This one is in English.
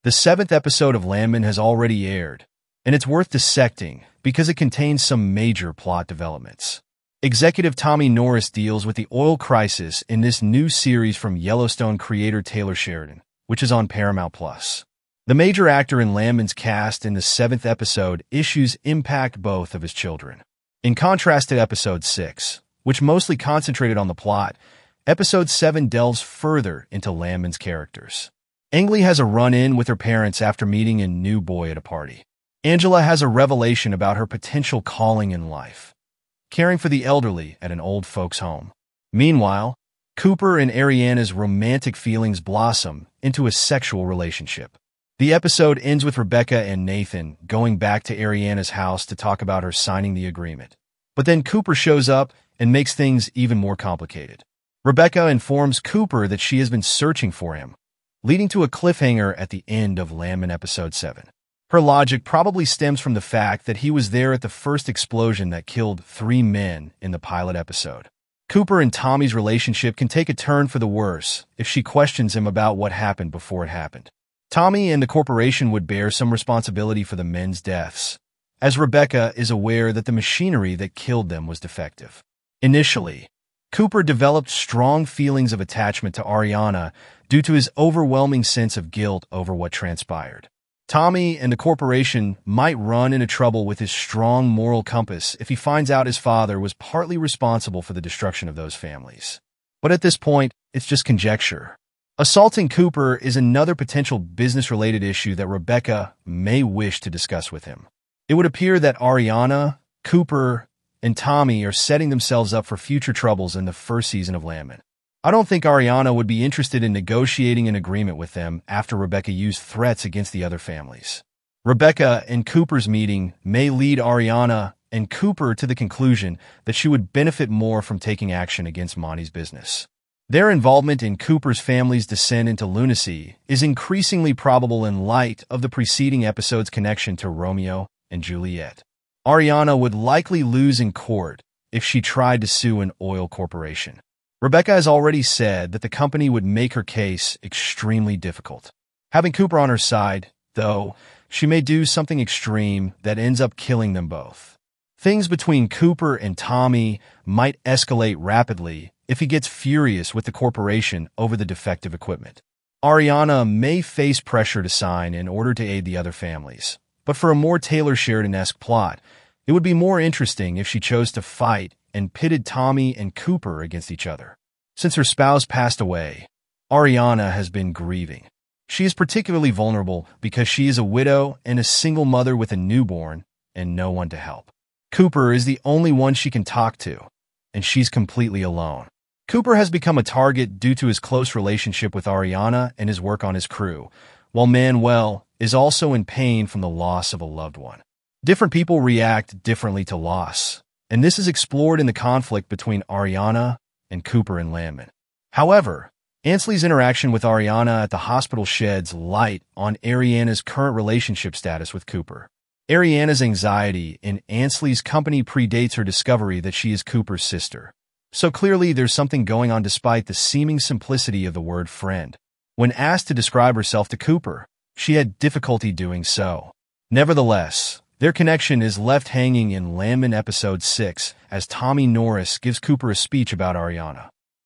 The 7th episode of Landman has already aired, and it's worth dissecting because it contains some major plot developments. Executive Tommy Norris deals with the oil crisis in this new series from Yellowstone creator Taylor Sheridan, which is on Paramount+. The major actor in Landman's cast in the 7th episode issues impact both of his children. In contrast to Episode 6, which mostly concentrated on the plot, Episode 7 delves further into Landman's characters. Angley has a run-in with her parents after meeting a new boy at a party. Angela has a revelation about her potential calling in life, caring for the elderly at an old folks' home. Meanwhile, Cooper and Ariana's romantic feelings blossom into a sexual relationship. The episode ends with Rebecca and Nathan going back to Ariana's house to talk about her signing the agreement. But then Cooper shows up and makes things even more complicated. Rebecca informs Cooper that she has been searching for him, leading to a cliffhanger at the end of Landman Episode 7. Her logic probably stems from the fact that he was there at the first explosion that killed 3 men in the pilot episode. Cooper and Tommy's relationship can take a turn for the worse if she questions him about what happened before it happened. Tommy and the corporation would bear some responsibility for the men's deaths, as Rebecca is aware that the machinery that killed them was defective. Initially, Cooper developed strong feelings of attachment to Ariana due to his overwhelming sense of guilt over what transpired. Tommy and the corporation might run into trouble with his strong moral compass if he finds out his father was partly responsible for the destruction of those families. But at this point, it's just conjecture. Assaulting Cooper is another potential business-related issue that Rebecca may wish to discuss with him. It would appear that Ariana, Cooper, and Tommy are setting themselves up for future troubles in the first season of Landman. I don't think Ariana would be interested in negotiating an agreement with them after Rebecca used threats against the other families. Rebecca and Cooper's meeting may lead Ariana and Cooper to the conclusion that she would benefit more from taking action against Monty's business. Their involvement in Cooper's family's descent into lunacy is increasingly probable in light of the preceding episode's connection to Romeo and Juliet. Ariana would likely lose in court if she tried to sue an oil corporation. Rebecca has already said that the company would make her case extremely difficult. Having Cooper on her side, though, she may do something extreme that ends up killing them both. Things between Cooper and Tommy might escalate rapidly if he gets furious with the corporation over the defective equipment. Ariana may face pressure to sign in order to aid the other families, but for a more Taylor Sheridan-esque plot, it would be more interesting if she chose to fight and pitted Tommy and Cooper against each other. Since her spouse passed away, Ariana has been grieving. She is particularly vulnerable because she is a widow and a single mother with a newborn and no one to help. Cooper is the only one she can talk to, and she's completely alone. Cooper has become a target due to his close relationship with Ariana and his work on his crew, while Manuel is also in pain from the loss of a loved one. Different people react differently to loss, and this is explored in the conflict between Ariana and Cooper in Landman. However, Ansley's interaction with Ariana at the hospital sheds light on Ariana's current relationship status with Cooper. Ariana's anxiety in Ansley's company predates her discovery that she is Cooper's sister. So clearly there's something going on despite the seeming simplicity of the word friend. When asked to describe herself to Cooper, she had difficulty doing so. Nevertheless, their connection is left hanging in Landman Episode 6 as Tommy Norris gives Cooper a speech about Ariana.